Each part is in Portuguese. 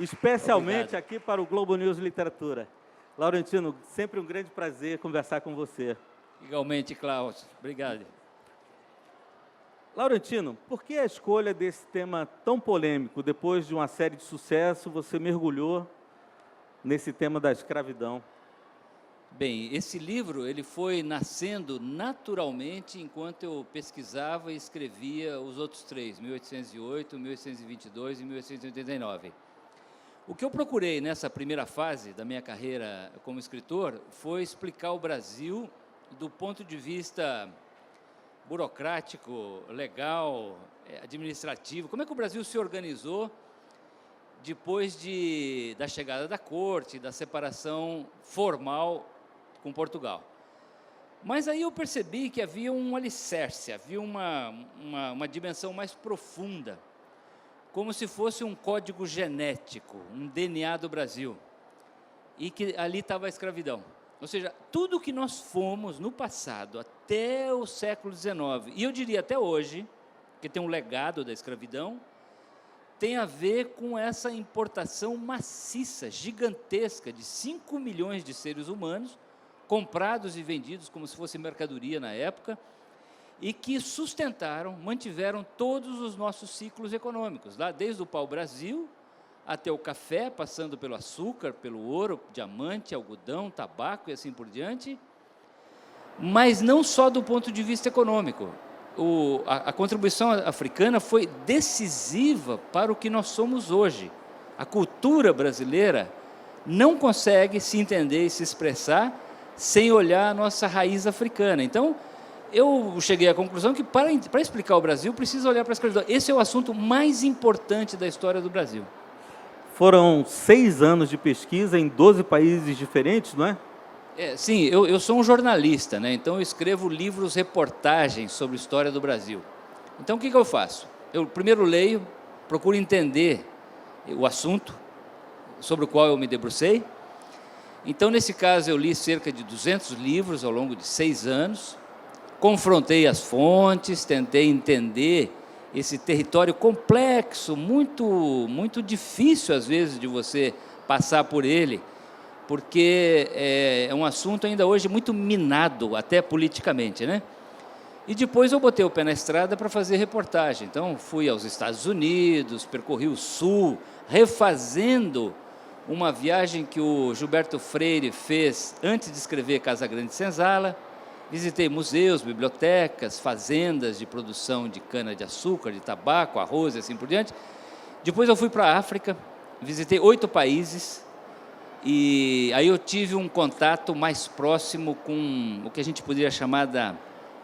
especialmente Obrigado. aqui para o Globo News Literatura. Laurentino, sempre um grande prazer conversar com você. Igualmente, Klaus. Obrigado. Laurentino, por que a escolha desse tema tão polêmico? Depois de uma série de sucesso, você mergulhou nesse tema da escravidão. Bem, esse livro ele foi nascendo naturalmente enquanto eu pesquisava e escrevia os outros três, 1808, 1822 e 1889. O que eu procurei nessa primeira fase da minha carreira como escritor foi explicar o Brasil do ponto de vista burocrático, legal, administrativo. Como é que o Brasil se organizou depois da chegada da corte, da separação formal com Portugal. Mas aí eu percebi que havia um alicerce, havia uma dimensão mais profunda, como se fosse um código genético, um DNA do Brasil, e que ali estava a escravidão. Ou seja, tudo que nós fomos no passado, até o século XIX, e eu diria até hoje, que tem um legado da escravidão, tem a ver com essa importação maciça, gigantesca, de 5 milhões de seres humanos, comprados e vendidos como se fosse mercadoria na época, e que sustentaram, mantiveram todos os nossos ciclos econômicos, lá desde o pau-brasil até o café, passando pelo açúcar, pelo ouro, diamante, algodão, tabaco e assim por diante, mas não só do ponto de vista econômico. A contribuição africana foi decisiva para o que nós somos hoje. A cultura brasileira não consegue se entender e se expressar sem olhar a nossa raiz africana. Então, eu cheguei à conclusão que, para explicar o Brasil, precisa olhar para a escravidão. Esse é o assunto mais importante da história do Brasil. Foram 6 anos de pesquisa em 12 países diferentes, não é? Sim, eu sou um jornalista, né? Então eu escrevo livros, reportagens sobre a história do Brasil. Então o que eu faço? Eu primeiro leio, procuro entender o assunto sobre o qual eu me debrucei. Então, nesse caso, eu li cerca de 200 livros ao longo de 6 anos, confrontei as fontes, tentei entender esse território complexo, muito difícil, às vezes, de você passar por ele, porque é um assunto ainda hoje muito minado, até politicamente, né? E depois eu botei o pé na estrada para fazer reportagem. Então, fui aos Estados Unidos, percorri o Sul, refazendo uma viagem que o Gilberto Freire fez antes de escrever Casa Grande e Senzala. Visitei museus, bibliotecas, fazendas de produção de cana-de-açúcar, de tabaco, arroz e assim por diante. Depois eu fui para a África, visitei 8 países, e aí eu tive um contato mais próximo com o que a gente poderia chamar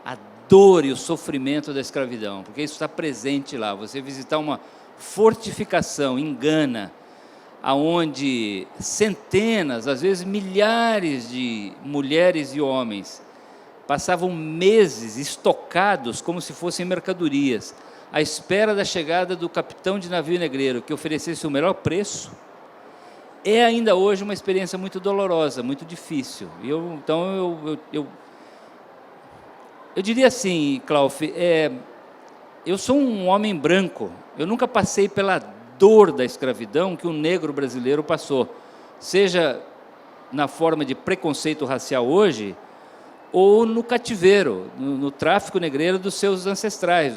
a dor e o sofrimento da escravidão, porque isso está presente lá. Você visitar uma fortificação em Gana, aonde centenas, às vezes milhares de mulheres e homens passavam meses estocados como se fossem mercadorias, à espera da chegada do capitão de navio negreiro, que oferecesse o melhor preço, é ainda hoje uma experiência muito dolorosa, muito difícil. Então, eu diria assim, Klaus, eu sou um homem branco, eu nunca passei pela dor da escravidão que o negro brasileiro passou, seja na forma de preconceito racial hoje, ou no cativeiro, no tráfico negreiro dos seus ancestrais,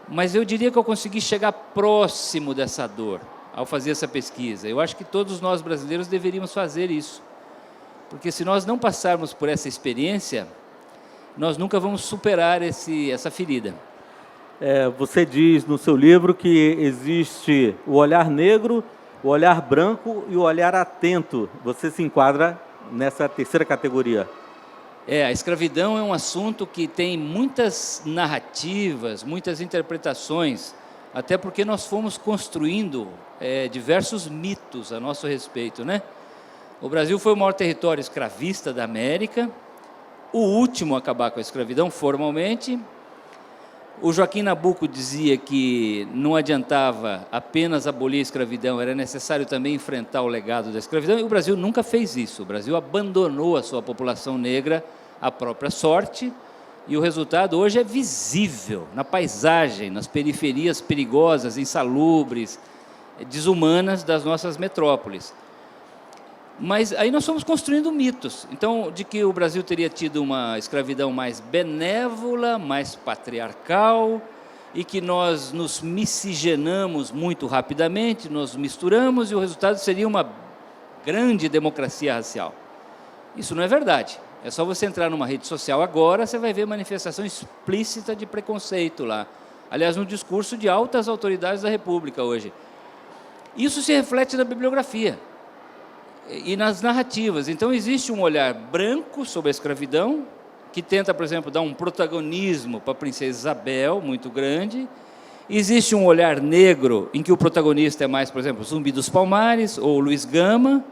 Mas eu diria que eu consegui chegar próximo dessa dor ao fazer essa pesquisa. Eu acho que todos nós brasileiros deveríamos fazer isso, porque se nós não passarmos por essa experiência, nós nunca vamos superar essa ferida. Você diz no seu livro que existe o olhar negro, o olhar branco e o olhar atento. Você se enquadra nessa terceira categoria. A escravidão é um assunto que tem muitas narrativas, muitas interpretações, até porque nós fomos construindo diversos mitos a nosso respeito, né? O Brasil foi o maior território escravista da América, o último a acabar com a escravidão formalmente. O Joaquim Nabuco dizia que não adiantava apenas abolir a escravidão, era necessário também enfrentar o legado da escravidão, e o Brasil nunca fez isso. O Brasil abandonou a sua população negra à própria sorte, e o resultado hoje é visível na paisagem, nas periferias perigosas, insalubres, desumanas das nossas metrópoles. Mas aí nós fomos construindo mitos. Então, de que o Brasil teria tido uma escravidão mais benévola, mais patriarcal, e que nós nos miscigenamos muito rapidamente, nos misturamos, e o resultado seria uma grande democracia racial. Isso não é verdade. É só você entrar numa rede social agora, você vai ver manifestação explícita de preconceito lá. Aliás, no discurso de altas autoridades da República hoje. Isso se reflete na bibliografia e nas narrativas. Então, existe um olhar branco sobre a escravidão, que tenta, por exemplo, dar um protagonismo para a princesa Isabel, muito grande. Existe um olhar negro, em que o protagonista é mais, por exemplo, Zumbi dos Palmares ou Luiz Gama.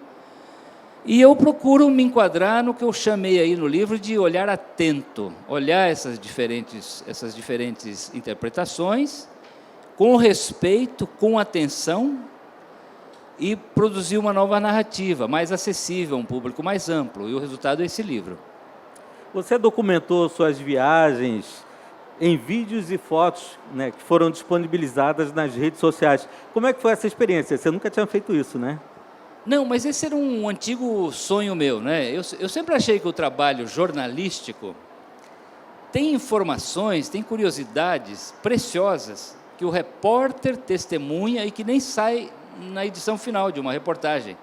E eu procuro me enquadrar no que eu chamei aí no livro de olhar atento, olhar essas diferentes interpretações, com respeito, com atenção, e produzir uma nova narrativa, mais acessível a um público mais amplo. E o resultado é esse livro. Você documentou suas viagens em vídeos e fotos, né, que foram disponibilizadas nas redes sociais. Como é que foi essa experiência? Você nunca tinha feito isso, né? Não, mas esse era um antigo sonho meu, né? Eu sempre achei que o trabalho jornalístico tem informações, tem curiosidades preciosas que o repórter testemunha e que nem sai na edição final de uma reportagem.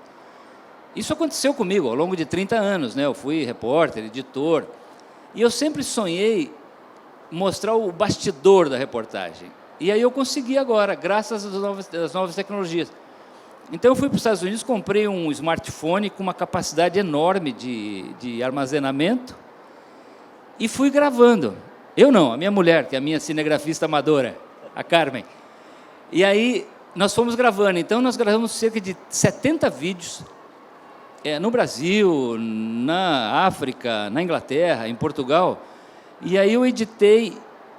Isso aconteceu comigo ao longo de 30 anos, né? Eu fui repórter, editor, e eu sempre sonhei mostrar o bastidor da reportagem. E aí eu consegui agora, graças às novas tecnologias. Então eu fui para os Estados Unidos, comprei um smartphone com uma capacidade enorme de armazenamento e fui gravando. Eu não, a minha mulher, que é a minha cinegrafista amadora, a Carmen. E aí nós fomos gravando. Então nós gravamos cerca de 70 vídeos no Brasil, na África, na Inglaterra, em Portugal. E aí eu editei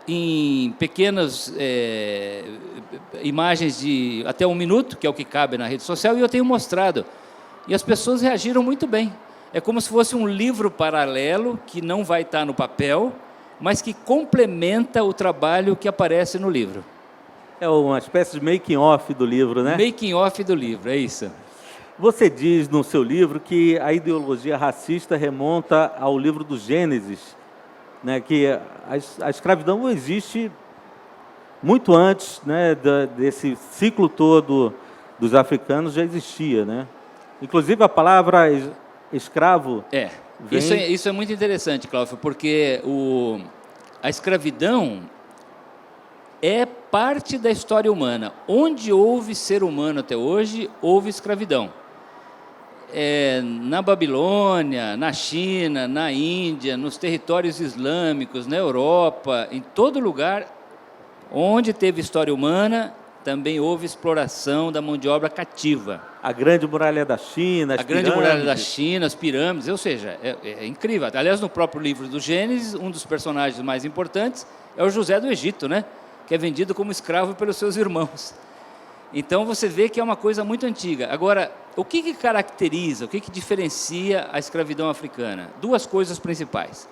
em pequenas imagens de até 1 minuto, que é o que cabe na rede social, e eu tenho mostrado. E as pessoas reagiram muito bem. É como se fosse um livro paralelo, que não vai estar no papel, mas que complementa o trabalho que aparece no livro. É uma espécie de making-off do livro, né? Making-off do livro, é isso. Você diz no seu livro que a ideologia racista remonta ao livro do Gênesis, né, que a escravidão existe muito antes, né, desse ciclo todo dos africanos, já existia, né? Inclusive a palavra escravo... Isso é muito interessante, Cláudio, porque a escravidão é parte da história humana. Onde houve ser humano até hoje, houve escravidão. Na Babilônia, na China, na Índia, nos territórios islâmicos, na Europa, em todo lugar onde teve história humana, também houve exploração da mão de obra cativa. A Grande Muralha da China, as Grande Muralha da China, as pirâmides, ou seja, é incrível. Aliás, no próprio livro do Gênesis, um dos personagens mais importantes é o José do Egito, né? Que é vendido como escravo pelos seus irmãos. Então, você vê que é uma coisa muito antiga. Agora, o que caracteriza, o que diferencia a escravidão africana? 2 coisas principais.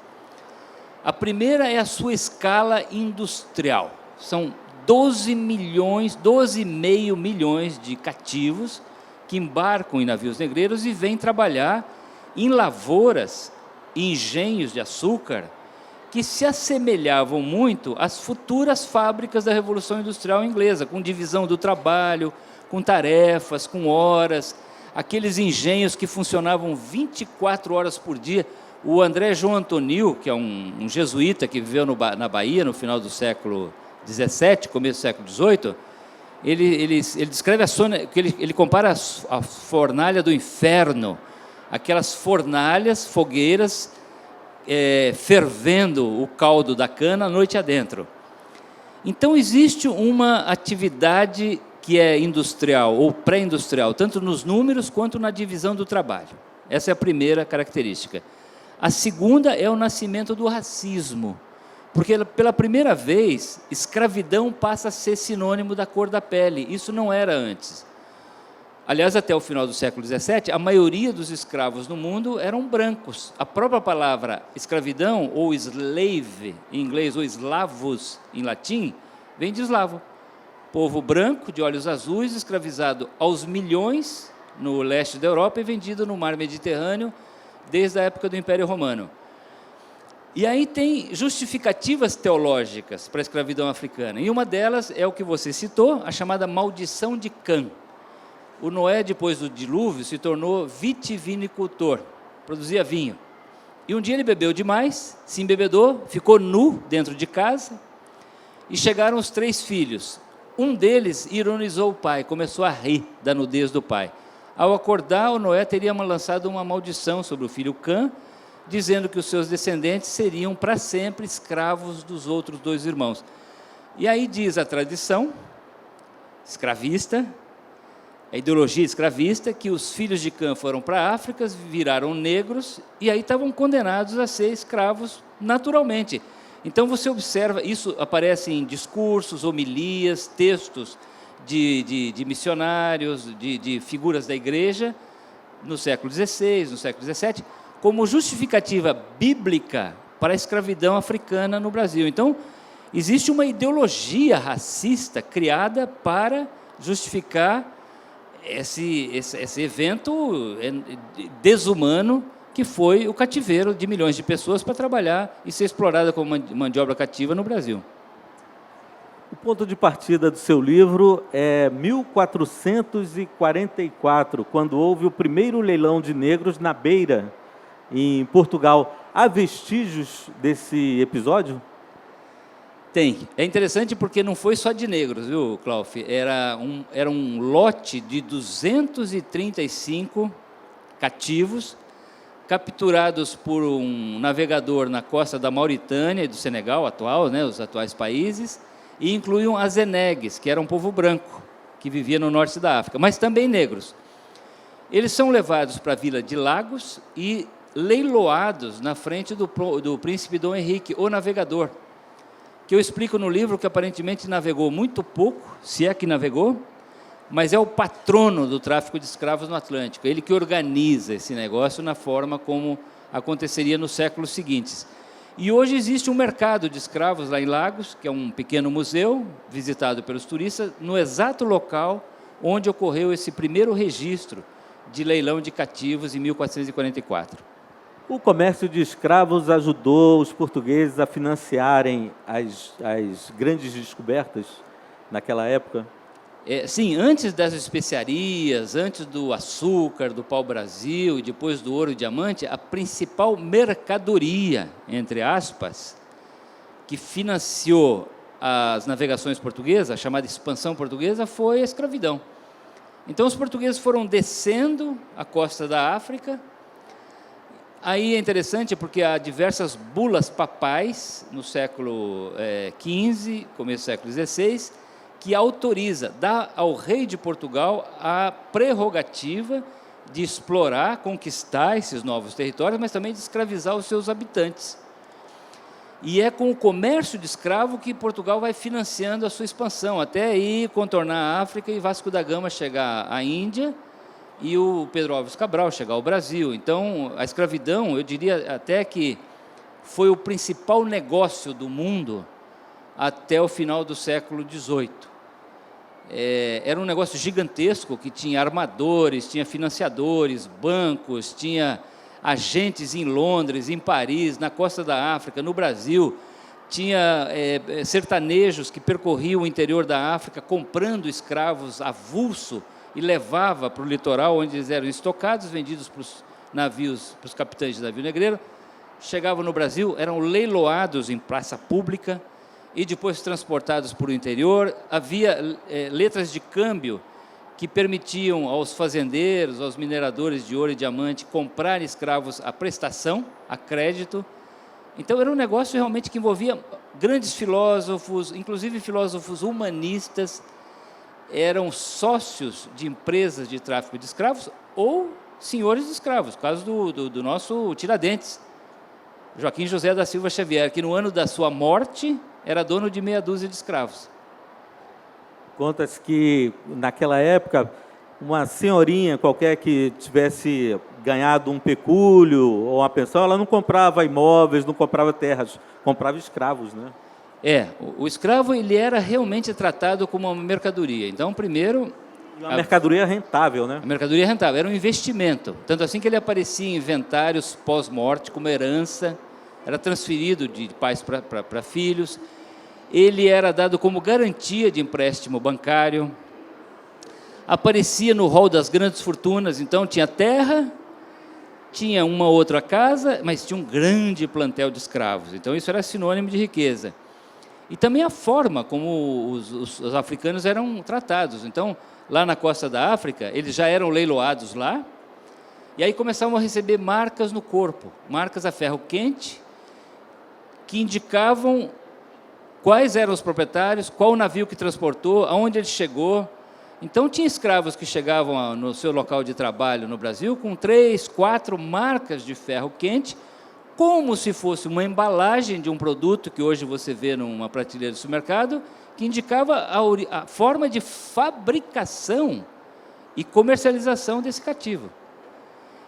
A primeira é a sua escala industrial. São 12,5 milhões de cativos que embarcam em navios negreiros e vêm trabalhar em lavouras e engenhos de açúcar que se assemelhavam muito às futuras fábricas da Revolução Industrial Inglesa, com divisão do trabalho, com tarefas, com horas, aqueles engenhos que funcionavam 24 horas por dia. O André João Antonil, que é um jesuíta que viveu na Bahia no final do século XVII, começo do século XVIII, ele descreve ele compara a fornalha do inferno, aquelas fornalhas, fogueiras, fervendo o caldo da cana a noite adentro. Então, existe uma atividade que é industrial ou pré-industrial, tanto nos números quanto na divisão do trabalho. Essa é a primeira característica. A segunda é o nascimento do racismo, porque pela primeira vez, escravidão passa a ser sinônimo da cor da pele. Isso não era antes. Aliás, até o final do século XVII, a maioria dos escravos no mundo eram brancos. A própria palavra escravidão, ou slave em inglês, ou eslavos em latim, vem de eslavo. Povo branco, de olhos azuis, escravizado aos milhões no leste da Europa e vendido no mar Mediterrâneo desde a época do Império Romano. E aí tem justificativas teológicas para a escravidão africana. E uma delas é o que você citou, a chamada maldição de Cã. O Noé, depois do dilúvio, se tornou vitivinicultor, produzia vinho. E um dia ele bebeu demais, se embebedou, ficou nu dentro de casa, e chegaram os 3 filhos. Um deles ironizou o pai, começou a rir da nudez do pai. Ao acordar, o Noé teria lançado uma maldição sobre o filho Cã, dizendo que os seus descendentes seriam para sempre escravos dos outros 2 irmãos. E aí diz a tradição escravista, a ideologia escravista, que os filhos de Cã foram para a África, viraram negros, e aí estavam condenados a ser escravos naturalmente. Então você observa, isso aparece em discursos, homilias, textos de missionários, de figuras da igreja, no século XVI, no século XVII, como justificativa bíblica para a escravidão africana no Brasil. Então, existe uma ideologia racista criada para justificar esse evento desumano que foi o cativeiro de milhões de pessoas para trabalhar e ser explorada como mão de obra cativa no Brasil. O ponto de partida do seu livro é 1444, quando houve o primeiro leilão de negros na Beira, em Portugal. Há vestígios desse episódio? Tem. É interessante porque não foi só de negros, viu, Cláudio? Era um lote de 235 cativos, capturados por um navegador na costa da Mauritânia e do Senegal, atual, né, os atuais países, e incluíam azenegues, que era um povo branco, que vivia no norte da África, mas também negros. Eles são levados para a vila de Lagos e leiloados na frente do príncipe Dom Henrique, o navegador, que eu explico no livro que aparentemente navegou muito pouco, se é que navegou, mas é o patrono do tráfico de escravos no Atlântico, ele que organiza esse negócio na forma como aconteceria nos séculos seguintes. E hoje existe um mercado de escravos lá em Lagos, que é um pequeno museu, visitado pelos turistas, no exato local onde ocorreu esse primeiro registro de leilão de cativos em 1444. O comércio de escravos ajudou os portugueses a financiarem as grandes descobertas naquela época? Sim, antes das especiarias, antes do açúcar, do pau-brasil e depois do ouro e diamante, a principal mercadoria, entre aspas, que financiou as navegações portuguesas, a chamada expansão portuguesa, foi a escravidão. Então os portugueses foram descendo a costa da África. Aí é interessante porque há diversas bulas papais no século XV, começo do século XVI, que autoriza, dá ao rei de Portugal a prerrogativa de explorar, conquistar esses novos territórios, mas também de escravizar os seus habitantes. E é com o comércio de escravo que Portugal vai financiando a sua expansão, até ir contornar a África e Vasco da Gama chegar à Índia e o Pedro Álvares Cabral chegar ao Brasil. Então, a escravidão, eu diria até que foi o principal negócio do mundo até o final do século XVIII. Era um negócio gigantesco que tinha armadores, tinha financiadores, bancos, tinha agentes em Londres, em Paris, na costa da África, no Brasil. Tinha sertanejos que percorriam o interior da África comprando escravos avulso e levava para o litoral, onde eles eram estocados, vendidos para os navios, para os capitães de navio negreiro. Chegavam no Brasil, eram leiloados em praça pública e depois transportados para o interior. Havia letras de câmbio que permitiam aos fazendeiros, aos mineradores de ouro e diamante comprar escravos à prestação, a crédito. Então era um negócio realmente que envolvia grandes filósofos, inclusive filósofos humanistas, eram sócios de empresas de tráfico de escravos ou senhores de escravos, caso do nosso Tiradentes, Joaquim José da Silva Xavier, que no ano da sua morte era dono de meia dúzia de escravos. Conta-se que, naquela época, uma senhorinha qualquer que tivesse ganhado um pecúlio ou uma pensão, ela não comprava imóveis, não comprava terras, comprava escravos, né? O escravo ele era realmente tratado como uma mercadoria. Então, primeiro, E uma mercadoria rentável, né? a mercadoria rentável era um investimento. Tanto assim que ele aparecia em inventários pós-morte como herança, era transferido de pais para filhos. Ele era dado como garantia de empréstimo bancário. Aparecia no rol das grandes fortunas. Então, tinha terra, tinha uma outra casa, mas tinha um grande plantel de escravos. Então, isso era sinônimo de riqueza. E também a forma como os africanos eram tratados. Então, lá na costa da África, eles já eram leiloados lá, e aí começavam a receber marcas no corpo, marcas a ferro quente, que indicavam quais eram os proprietários, qual o navio que transportou, aonde ele chegou. Então, tinha escravos que chegavam no seu local de trabalho no Brasil com 3, 4 marcas de ferro quente, como se fosse uma embalagem de um produto que hoje você vê numa prateleira do supermercado, que indicava a forma de fabricação e comercialização desse cativo.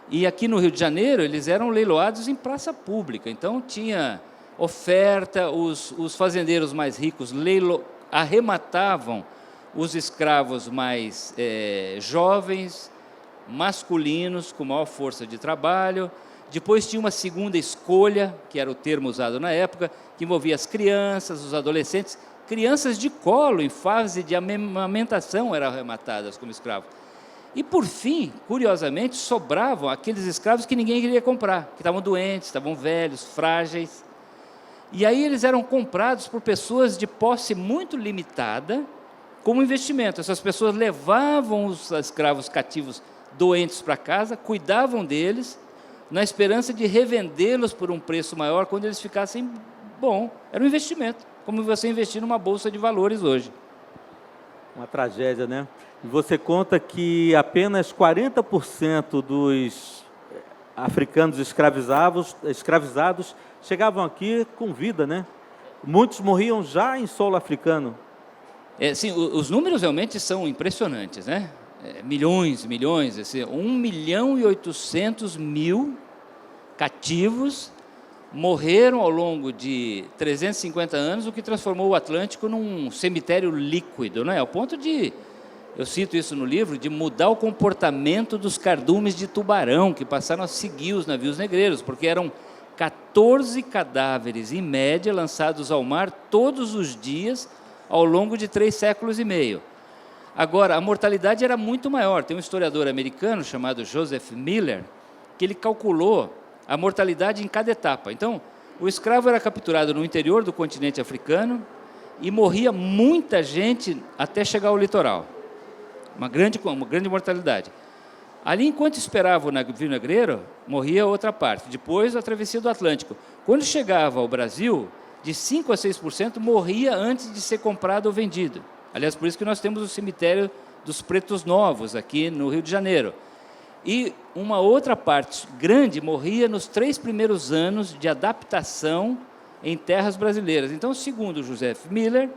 E aqui no Rio de Janeiro, eles eram leiloados em praça pública, então tinha oferta, os fazendeiros mais ricos arrematavam os escravos mais jovens, masculinos, com maior força de trabalho. Depois tinha uma segunda escolha, que era o termo usado na época, que envolvia as crianças, os adolescentes. Crianças de colo, em fase de amamentação, eram arrematadas como escravos. E, por fim, curiosamente, sobravam aqueles escravos que ninguém queria comprar, que estavam doentes, estavam velhos, frágeis. E aí eles eram comprados por pessoas de posse muito limitada, como investimento. Essas pessoas levavam os escravos cativos doentes para casa, cuidavam deles, na esperança de revendê-los por um preço maior quando eles ficassem bom. Era um investimento, como você investir numa bolsa de valores hoje. Uma tragédia, né? E você conta que apenas 40% dos africanos escravizados chegavam aqui com vida, né? Muitos morriam já em solo africano. Sim, os números realmente são impressionantes, né? Milhões, 1.800.000 cativos morreram ao longo de 350 anos, o que transformou o Atlântico num cemitério líquido, né? Ao ponto de, eu cito isso no livro, de mudar o comportamento dos cardumes de tubarão, que passaram a seguir os navios negreiros, porque eram 14 cadáveres, em média, lançados ao mar todos os dias, ao longo de 3 séculos e meio. Agora, a mortalidade era muito maior. Tem um historiador americano chamado Joseph Miller, que ele calculou a mortalidade em cada etapa. Então, o escravo era capturado no interior do continente africano e morria muita gente até chegar ao litoral. Uma grande mortalidade. Ali, enquanto esperava o navio negreiro, morria outra parte. Depois, a travessia do Atlântico. Quando chegava ao Brasil, de 5% a 6% morria antes de ser comprado ou vendido. Aliás, por isso que nós temos o cemitério dos pretos novos aqui no Rio de Janeiro. E uma outra parte grande morria nos 3 primeiros anos de adaptação em terras brasileiras. Então, segundo Joseph Miller,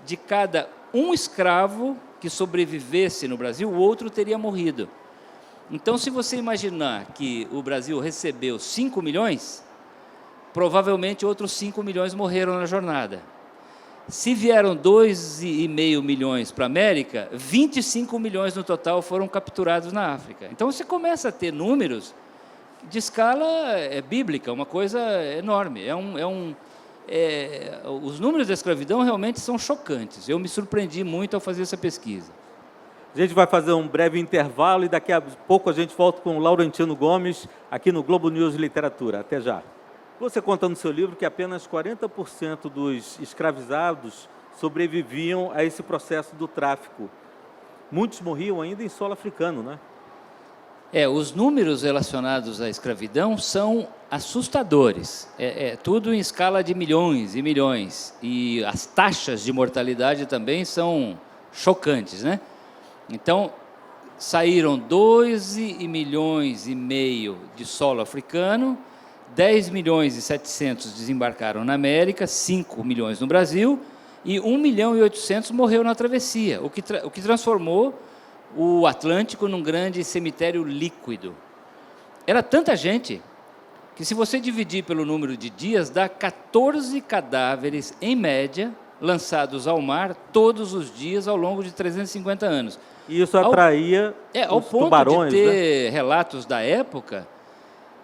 de cada um escravo que sobrevivesse no Brasil, o outro teria morrido. Então, se você imaginar que o Brasil recebeu 5 milhões, provavelmente outros 5 milhões morreram na jornada. Se vieram 2,5 milhões para a América, 25 milhões no total foram capturados na África. Então, você começa a ter números de escala bíblica, uma coisa enorme. Os números da escravidão realmente são chocantes. Eu me surpreendi muito ao fazer essa pesquisa. A gente vai fazer um breve intervalo e daqui a pouco a gente volta com o Laurentino Gomes, aqui no Globo News Literatura. Até já. Você conta no seu livro que apenas 40% dos escravizados sobreviviam a esse processo do tráfico. Muitos morriam ainda em solo africano, né? Os números relacionados à escravidão são assustadores. Tudo em escala de milhões e milhões. E as taxas de mortalidade também são chocantes, né? Então, saíram 12,5 milhões de solo africano, 10 milhões e 700 desembarcaram na América, 5 milhões no Brasil, e 1 milhão e 800 morreu na travessia, o que transformou o Atlântico num grande cemitério líquido. Era tanta gente que se você dividir pelo número de dias, dá 14 cadáveres, em média, lançados ao mar todos os dias ao longo de 350 anos. E isso atraía ao os ponto tubarões, de né? ter relatos da época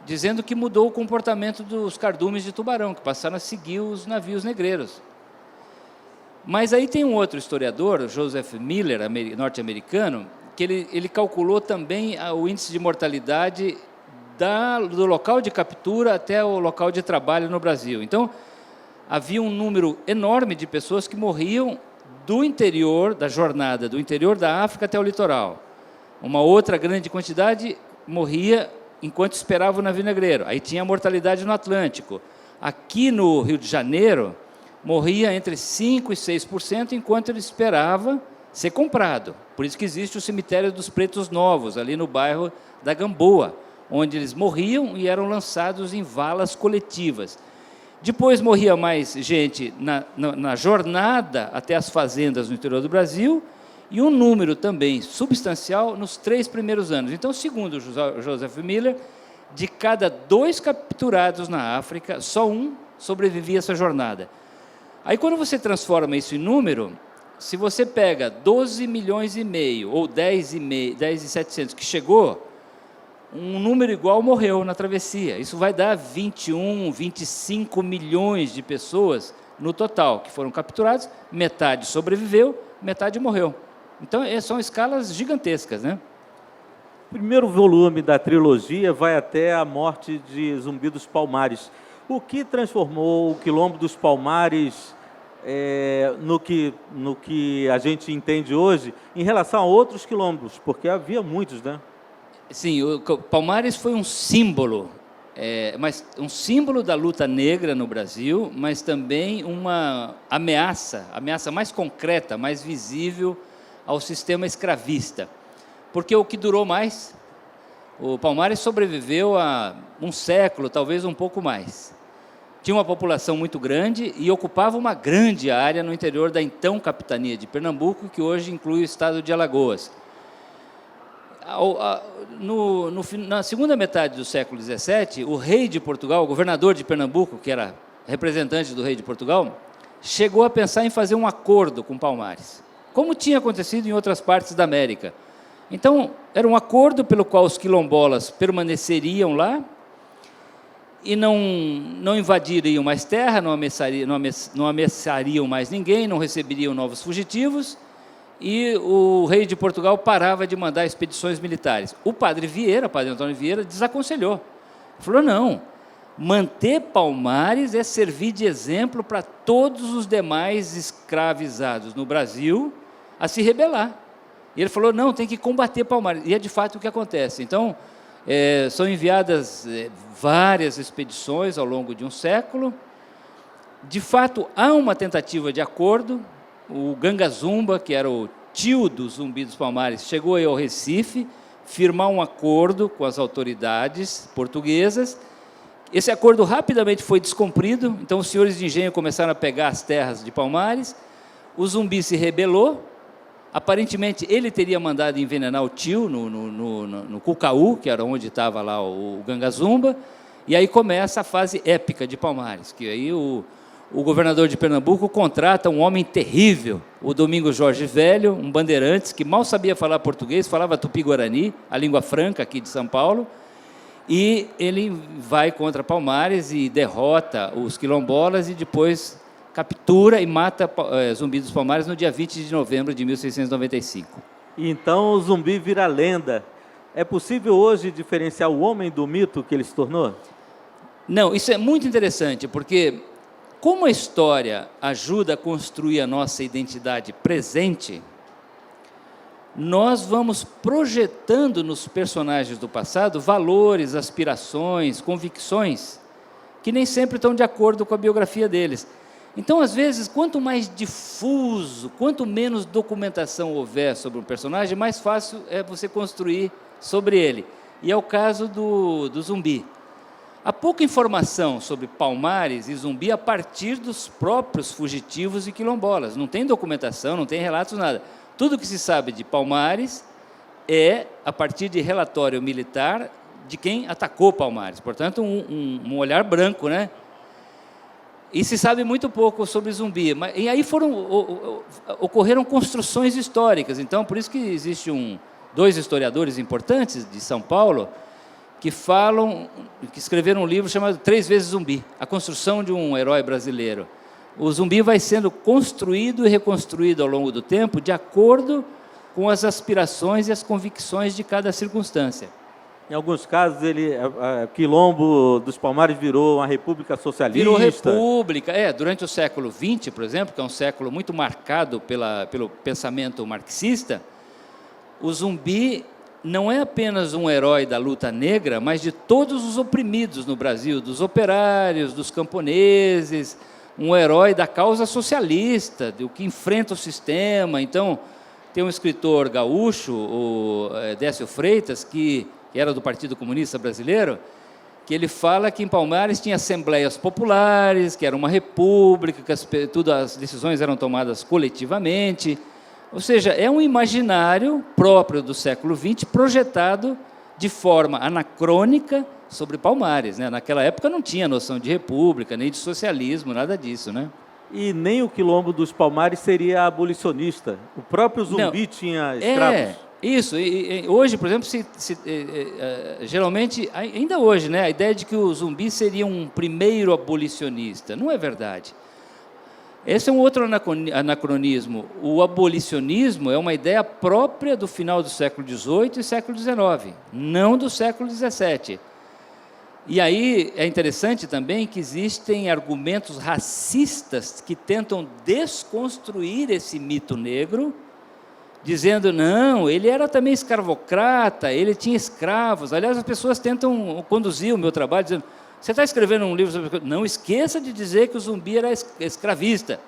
dizendo que mudou o comportamento dos cardumes de tubarão, que passaram a seguir os navios negreiros. Mas aí tem um outro historiador, Joseph Miller, norte-americano, que ele calculou também o índice de mortalidade do local de captura até o local de trabalho no Brasil. Então, havia um número enorme de pessoas que morriam do interior, da jornada, do interior da África até o litoral. Uma outra grande quantidade morria enquanto esperava o navio negreiro. Aí tinha a mortalidade no Atlântico. Aqui no Rio de Janeiro, morria entre 5% e 6% enquanto ele esperava ser comprado. Por isso que existe o cemitério dos Pretos Novos, ali no bairro da Gamboa, onde eles morriam e eram lançados em valas coletivas. Depois morria mais gente na jornada até as fazendas no interior do Brasil, e um número também substancial nos 3 primeiros anos. Então, segundo Joseph Miller, de cada 2 capturados na África, só um sobrevivia a essa jornada. Aí, quando você transforma isso em número, se você pega 12 milhões e meio ou 10.700 que chegou, um número igual morreu na travessia. Isso vai dar 21, 25 milhões de pessoas no total que foram capturadas, metade sobreviveu, metade morreu. Então, são escalas gigantescas, né? O primeiro volume da trilogia vai até a morte de Zumbi dos Palmares. O que transformou o Quilombo dos Palmares no que a gente entende hoje em relação a outros quilombos? Porque havia muitos, né? Sim, o Palmares foi um símbolo, mas um símbolo da luta negra no Brasil, mas também uma ameaça mais concreta, mais visível ao sistema escravista. Porque o que durou mais, o Palmares sobreviveu a um século, talvez um pouco mais. Tinha uma população muito grande e ocupava uma grande área no interior da então capitania de Pernambuco, que hoje inclui o estado de Alagoas. Na segunda metade do século XVII, o rei de Portugal, o governador de Pernambuco, que era representante do rei de Portugal, chegou a pensar em fazer um acordo com Palmares, como tinha acontecido em outras partes da América. Então, era um acordo pelo qual os quilombolas permaneceriam lá e não invadiriam mais terra, não ameaçariam mais ninguém, não receberiam novos fugitivos, e o rei de Portugal parava de mandar expedições militares. O padre Antônio Vieira, desaconselhou. Falou, não, manter Palmares é servir de exemplo para todos os demais escravizados no Brasil a se rebelar. E ele falou, não, tem que combater Palmares. E é de fato o que acontece. Então, são enviadas várias expedições ao longo de um século. De fato, há uma tentativa de acordo. O Ganga Zumba, que era o tio do Zumbi dos Palmares, chegou aí ao Recife, firmar um acordo com as autoridades portuguesas. Esse acordo rapidamente foi descumprido, então os senhores de engenho começaram a pegar as terras de Palmares, o Zumbi se rebelou, aparentemente ele teria mandado envenenar o tio no Cucaú, que era onde estava lá o Ganga Zumba, e aí começa a fase épica de Palmares, que aí o governador de Pernambuco contrata um homem terrível, o Domingos Jorge Velho, um bandeirantes que mal sabia falar português, falava tupi-guarani, a língua franca aqui de São Paulo, e ele vai contra Palmares e derrota os quilombolas e depois captura e mata Zumbi dos Palmares no dia 20 de novembro de 1695. Então o Zumbi vira lenda. É possível hoje diferenciar o homem do mito que ele se tornou? Não, isso é muito interessante, porque como a história ajuda a construir a nossa identidade presente, nós vamos projetando nos personagens do passado valores, aspirações, convicções, que nem sempre estão de acordo com a biografia deles. Então, às vezes, quanto mais difuso, quanto menos documentação houver sobre um personagem, mais fácil é você construir sobre ele. E é o caso do Zumbi. Há pouca informação sobre Palmares e Zumbi a partir dos próprios fugitivos e quilombolas. Não tem documentação, não tem relatos, nada. Tudo que se sabe de Palmares é a partir de relatório militar de quem atacou Palmares. Portanto, um olhar branco, né? E se sabe muito pouco sobre Zumbi. E aí ocorreram construções históricas. Então, por isso que existe dois historiadores importantes de São Paulo que escreveram um livro chamado 3 vezes Zumbi, a construção de um herói brasileiro. O Zumbi vai sendo construído e reconstruído ao longo do tempo de acordo com as aspirações e as convicções de cada circunstância. Em alguns casos, Quilombo dos Palmares virou uma república socialista. Virou república. Durante o século XX, por exemplo, que é um século muito marcado pelo pensamento marxista, o Zumbi não é apenas um herói da luta negra, mas de todos os oprimidos no Brasil, dos operários, dos camponeses, um herói da causa socialista, do que enfrenta o sistema. Então, tem um escritor gaúcho, o Décio Freitas, que era do Partido Comunista Brasileiro, que ele fala que em Palmares tinha assembleias populares, que era uma república, que as decisões eram tomadas coletivamente. Ou seja, é um imaginário próprio do século XX, projetado de forma anacrônica sobre Palmares, né? Naquela época não tinha noção de república, nem de socialismo, nada disso, né? E nem o Quilombo dos Palmares seria abolicionista. O próprio Zumbi tinha escravos. Isso. E hoje, por exemplo, geralmente, ainda hoje, né, a ideia de que o Zumbi seria um primeiro abolicionista. Não é verdade. Esse é um outro anacronismo. O abolicionismo é uma ideia própria do final do século XVIII e século XIX, não do século XVII. E aí é interessante também que existem argumentos racistas que tentam desconstruir esse mito negro, dizendo, não, ele era também escravocrata, ele tinha escravos. Aliás, as pessoas tentam conduzir o meu trabalho, dizendo, você está escrevendo um livro sobre... Não esqueça de dizer que o Zumbi era escravista.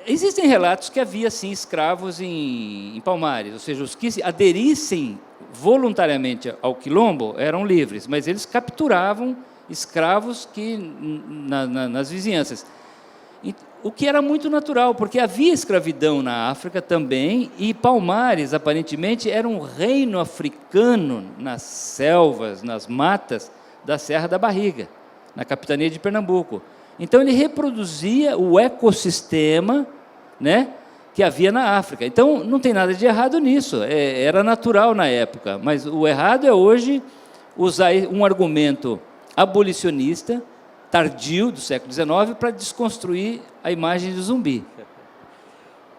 Existem relatos que havia, sim, escravos em Palmares, ou seja, os que aderissem voluntariamente ao Quilombo eram livres, mas eles capturavam escravos nas vizinhanças. O que era muito natural, porque havia escravidão na África também, e Palmares, aparentemente, era um reino africano nas selvas, nas matas da Serra da Barriga, na capitania de Pernambuco. Então, ele reproduzia o ecossistema, né, que havia na África. Então, não tem nada de errado nisso, era natural na época, mas o errado é hoje usar um argumento abolicionista, tardio, do século XIX, para desconstruir a imagem de Zumbi.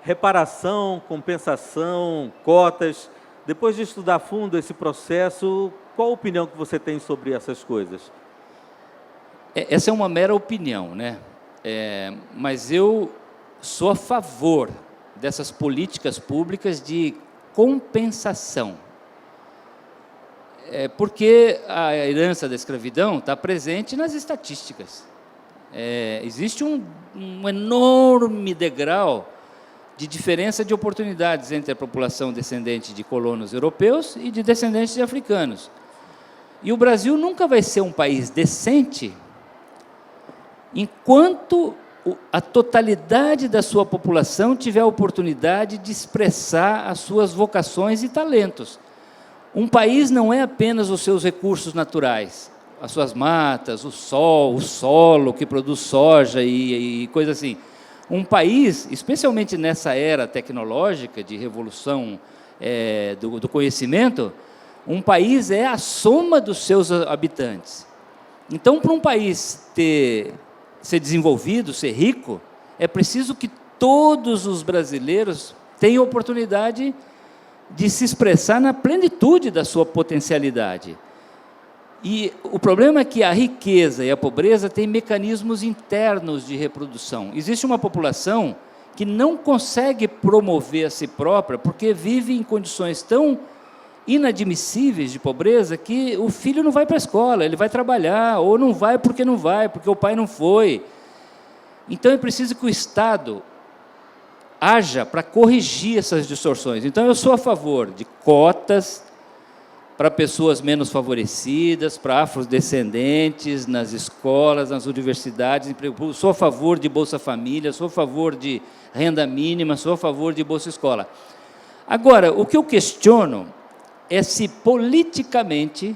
Reparação, compensação, cotas. Depois de estudar a fundo esse processo, qual a opinião que você tem sobre essas coisas? Essa é uma mera opinião, né? Mas eu sou a favor dessas políticas públicas de compensação. Porque a herança da escravidão está presente nas estatísticas. Existe um enorme degrau de diferença de oportunidades entre a população descendente de colonos europeus e de descendentes de africanos. E o Brasil nunca vai ser um país decente enquanto a totalidade da sua população tiver a oportunidade de expressar as suas vocações e talentos. Um país não é apenas os seus recursos naturais, as suas matas, o sol, o solo que produz soja e coisa assim. Um país, especialmente nessa era tecnológica de revolução do conhecimento, um país é a soma dos seus habitantes. Então, para um país ser desenvolvido, ser rico, é preciso que todos os brasileiros tenham oportunidade de se expressar na plenitude da sua potencialidade. E o problema é que a riqueza e a pobreza têm mecanismos internos de reprodução. Existe uma população que não consegue promover a si própria porque vive em condições tão inadmissíveis de pobreza que o filho não vai para a escola, ele vai trabalhar, ou não vai, porque o pai não foi. Então é preciso que o Estado haja para corrigir essas distorções. Então, eu sou a favor de cotas para pessoas menos favorecidas, para afrodescendentes, nas escolas, nas universidades. Sou a favor de Bolsa Família, sou a favor de renda mínima, sou a favor de Bolsa Escola. Agora, o que eu questiono é se politicamente,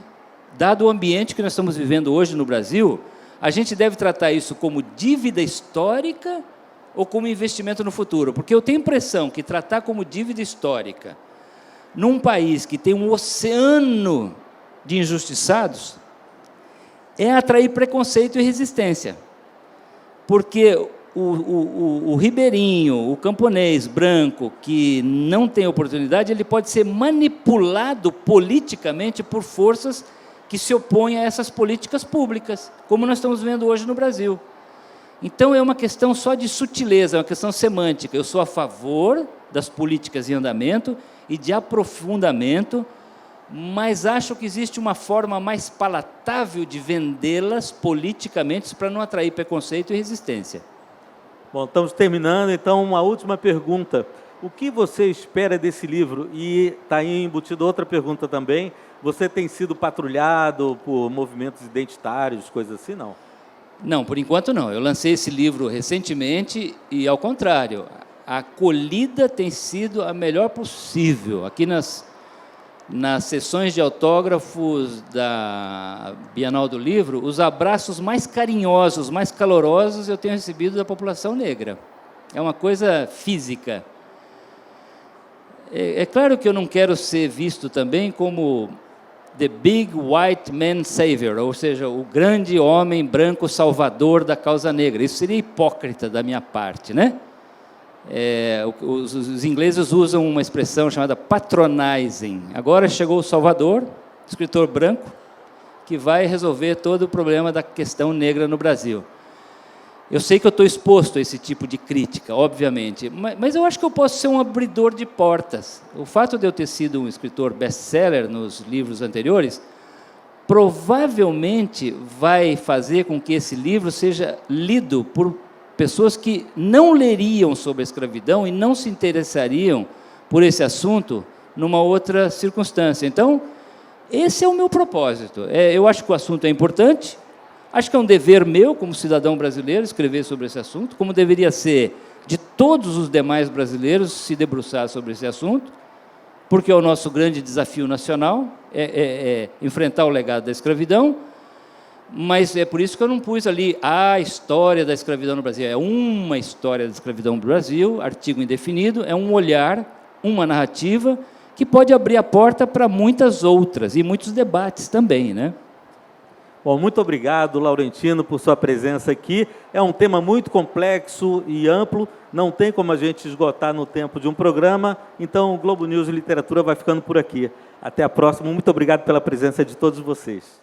dado o ambiente que nós estamos vivendo hoje no Brasil, a gente deve tratar isso como dívida histórica ou como investimento no futuro. Porque eu tenho a impressão que tratar como dívida histórica, num país que tem um oceano de injustiçados, é atrair preconceito e resistência. Porque o ribeirinho, o camponês branco, que não tem oportunidade, ele pode ser manipulado politicamente por forças que se opõem a essas políticas públicas, como nós estamos vendo hoje no Brasil. Então, é uma questão só de sutileza, é uma questão semântica. Eu sou a favor das políticas em andamento e de aprofundamento, mas acho que existe uma forma mais palatável de vendê-las politicamente para não atrair preconceito e resistência. Bom, estamos terminando, então, uma última pergunta. O que você espera desse livro? E está aí embutido outra pergunta também. Você tem sido patrulhado por movimentos identitários, coisas assim, não? Não, por enquanto não. Eu lancei esse livro recentemente e, ao contrário, a acolhida tem sido a melhor possível. Aqui nas sessões de autógrafos da Bienal do Livro, os abraços mais carinhosos, mais calorosos eu tenho recebido da população negra. É uma coisa física. É claro que eu não quero ser visto também como the big white man savior, ou seja, o grande homem branco salvador da causa negra. Isso seria hipócrita da minha parte, né? Os ingleses usam uma expressão chamada patronizing. Agora chegou o Salvador, escritor branco, que vai resolver todo o problema da questão negra no Brasil. Eu sei que eu estou exposto a esse tipo de crítica, obviamente, mas eu acho que eu posso ser um abridor de portas. O fato de eu ter sido um escritor best-seller nos livros anteriores, provavelmente vai fazer com que esse livro seja lido por pessoas que não leriam sobre a escravidão e não se interessariam por esse assunto numa outra circunstância. Então, esse é o meu propósito. Eu acho que o assunto é importante, acho que é um dever meu, como cidadão brasileiro, escrever sobre esse assunto, como deveria ser de todos os demais brasileiros se debruçar sobre esse assunto, porque é o nosso grande desafio nacional, enfrentar o legado da escravidão, mas é por isso que eu não pus ali a história da escravidão no Brasil. É uma história da escravidão no Brasil, artigo indefinido, é um olhar, uma narrativa, que pode abrir a porta para muitas outras, e muitos debates também, né? Bom, muito obrigado, Laurentino, por sua presença aqui. É um tema muito complexo e amplo, não tem como a gente esgotar no tempo de um programa, então o Globo News e Literatura vai ficando por aqui. Até a próxima, muito obrigado pela presença de todos vocês.